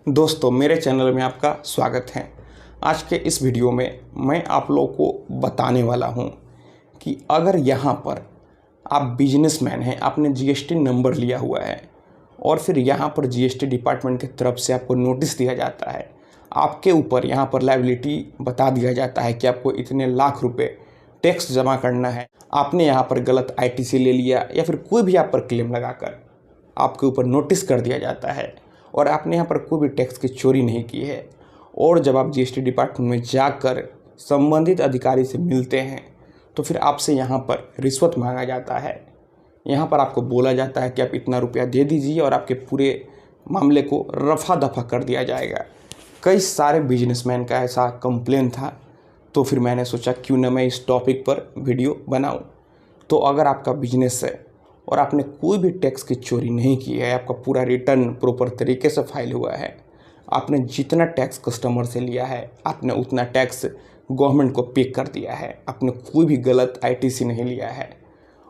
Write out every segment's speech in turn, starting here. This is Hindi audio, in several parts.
दोस्तों, मेरे चैनल में आपका स्वागत है। आज के इस वीडियो में मैं आप लोगों को बताने वाला हूं कि अगर यहां पर आप बिजनेसमैन हैं, आपने जीएसटी नंबर लिया हुआ है और फिर यहां पर जीएसटी डिपार्टमेंट की तरफ से आपको नोटिस दिया जाता है, आपके ऊपर यहां पर लायबिलिटी बता दिया जाता है कि आपको इतने लाख रुपए टैक्स जमा करना है। आपने यहां पर गलत आईटीसी ले लिया या फिर कोई भी आप पर क्लेम लगाकर आपके ऊपर नोटिस कर दिया जाता है और आपने यहाँ पर कोई भी टैक्स की चोरी नहीं की है। और जब आप जीएसटी डिपार्टमेंट में जाकर संबंधित अधिकारी से मिलते हैं तो फिर आपसे यहाँ पर रिश्वत मांगा जाता है। यहाँ पर आपको बोला जाता है कि आप इतना रुपया दे दीजिए और आपके पूरे मामले को रफा दफा कर दिया जाएगा। कई सारे बिजनेसमैन का ऐसा कंप्लेन था, तो फिर मैंने सोचा क्यों न मैं इस टॉपिक पर वीडियो बनाऊं। तो अगर आपका बिजनेस है और आपने कोई भी टैक्स की चोरी नहीं की है, आपका पूरा रिटर्न प्रॉपर तरीके से फाइल हुआ है, आपने जितना टैक्स कस्टमर से लिया है आपने उतना टैक्स गवर्नमेंट को पे कर दिया है, आपने कोई भी गलत आईटीसी नहीं लिया है,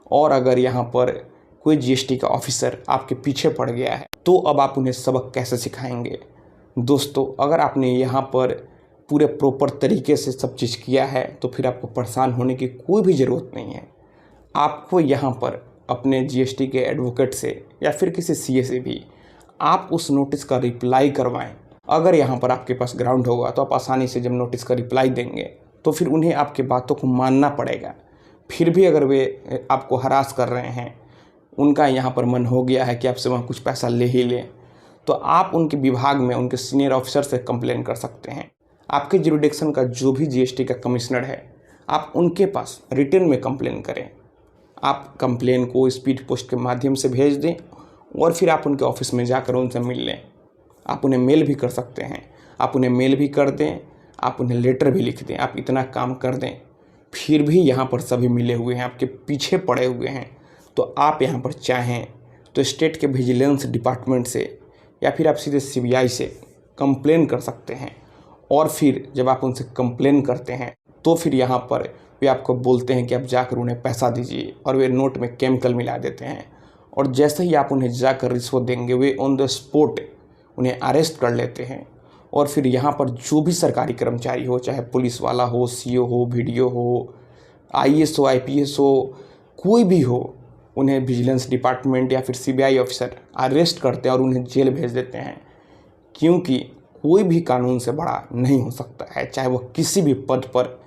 और अगर यहाँ पर कोई जीएसटी का ऑफिसर आपके पीछे पड़ गया है तो अब आप उन्हें सबक कैसे सिखाएंगे। दोस्तों, अगर आपने यहाँ पर पूरे प्रॉपर तरीके से सब चीज़ किया है तो फिर आपको परेशान होने की कोई भी ज़रूरत नहीं है। आपको यहाँ पर अपने जीएसटी के एडवोकेट से या फिर किसी सीए से भी आप उस नोटिस का रिप्लाई करवाएं। अगर यहाँ पर आपके पास ग्राउंड होगा तो आप आसानी से जब नोटिस का रिप्लाई देंगे तो फिर उन्हें आपकी बातों को मानना पड़ेगा। फिर भी अगर वे आपको हरास कर रहे हैं, उनका यहाँ पर मन हो गया है कि आपसे वहाँ कुछ पैसा ले ही लें, तो आप उनके विभाग में उनके सीनियर ऑफिसर से कंप्लेन कर सकते हैं। आपके जुरिडिक्शन का जो भी जीएसटी का कमिश्नर है, आप उनके पास रिटर्न में कंप्लेन करें। आप कंप्लेन को स्पीड पोस्ट के माध्यम से भेज दें और फिर आप उनके ऑफिस में जाकर उनसे मिल लें। आप उन्हें मेल भी कर सकते हैं, आप उन्हें मेल भी कर दें, आप उन्हें लेटर भी लिख दें, आप इतना काम कर दें, फिर भी यहाँ पर सभी मिले हुए हैं, आपके पीछे पड़े हुए हैं, तो आप यहाँ पर चाहें तो स्टेट के विजिलेंस डिपार्टमेंट से या फिर आप सीधे सीबीआई से कंप्लेन कर सकते हैं। और फिर जब आप उनसे कंप्लेन करते हैं तो फिर यहाँ पर वे आपको बोलते हैं कि आप जाकर उन्हें पैसा दीजिए, और वे नोट में केमिकल मिला देते हैं। और जैसे ही आप उन्हें जाकर रिश्वत देंगे, वे ऑन द स्पॉट उन्हें अरेस्ट कर लेते हैं। और फिर यहाँ पर जो भी सरकारी कर्मचारी हो, चाहे पुलिस वाला हो, सीओ हो, वीडियो हो, आईएएस हो, आईपीएस हो, कोई भी हो, उन्हें विजिलेंस डिपार्टमेंट या फिर सीबीआई ऑफिसर अरेस्ट करते हैं और उन्हें जेल भेज देते हैं। क्योंकि कोई भी कानून से बड़ा नहीं हो सकता है, चाहे वो किसी भी पद पर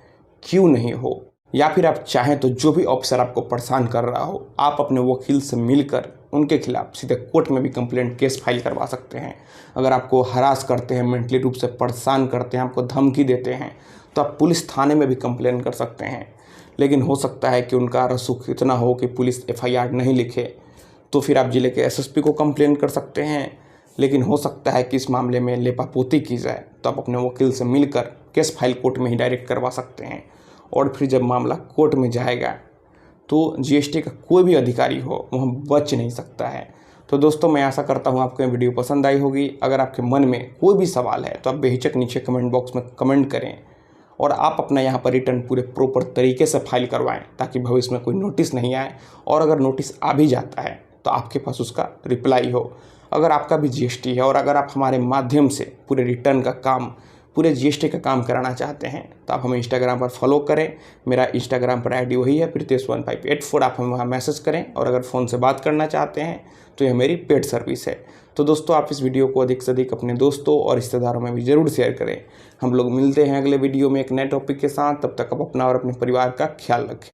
क्यों नहीं हो। या फिर आप चाहें तो जो भी ऑफिसर आपको परेशान कर रहा हो, आप अपने वकील से मिलकर उनके खिलाफ सीधे कोर्ट में भी कंप्लेंट केस फाइल करवा सकते हैं। अगर आपको हरास करते हैं, मेंटली रूप से परेशान करते हैं, आपको धमकी देते हैं, तो आप पुलिस थाने में भी कंप्लेंट कर सकते हैं। लेकिन हो सकता है कि उनका रसूख इतना हो कि पुलिस एफआईआर नहीं लिखे, तो फिर आप जिले के एसएसपी को कंप्लेंट कर सकते हैं। लेकिन हो सकता है कि इस मामले में लेपापोती की जाए, तो आप अपने वकील से मिलकर केस फाइल कोर्ट में ही डायरेक्ट करवा सकते हैं। और फिर जब मामला कोर्ट में जाएगा तो जीएसटी का कोई भी अधिकारी हो वह बच नहीं सकता है। तो दोस्तों, मैं आशा करता हूँ आपको ये वीडियो पसंद आई होगी। अगर आपके मन में कोई भी सवाल है तो आप बेहिचक नीचे कमेंट बॉक्स में कमेंट करें और आप अपना यहाँ पर रिटर्न पूरे प्रॉपर तरीके से फाइल करवाएं, ताकि भविष्य में कोई नोटिस नहीं आए। और अगर नोटिस आ भी जाता है तो आपके पास उसका रिप्लाई हो। अगर आपका भी जीएसटी है और अगर आप हमारे माध्यम से पूरे रिटर्न का काम, पूरे जीएसटी का काम कराना चाहते हैं, तो आप हमें इंस्टाग्राम पर फॉलो करें। मेरा इंस्टाग्राम पर आईडी वही है, pritesh1584। आप हमें वहाँ मैसेज करें। और अगर फ़ोन से बात करना चाहते हैं तो यह मेरी पेड सर्विस है। तो दोस्तों, आप इस वीडियो को अधिक से अधिक अपने दोस्तों और रिश्तेदारों में भी ज़रूर शेयर करें। हम लोग मिलते हैं अगले वीडियो में एक नए टॉपिक के साथ। तब तक आप अपना और अपने परिवार का ख्याल रखें।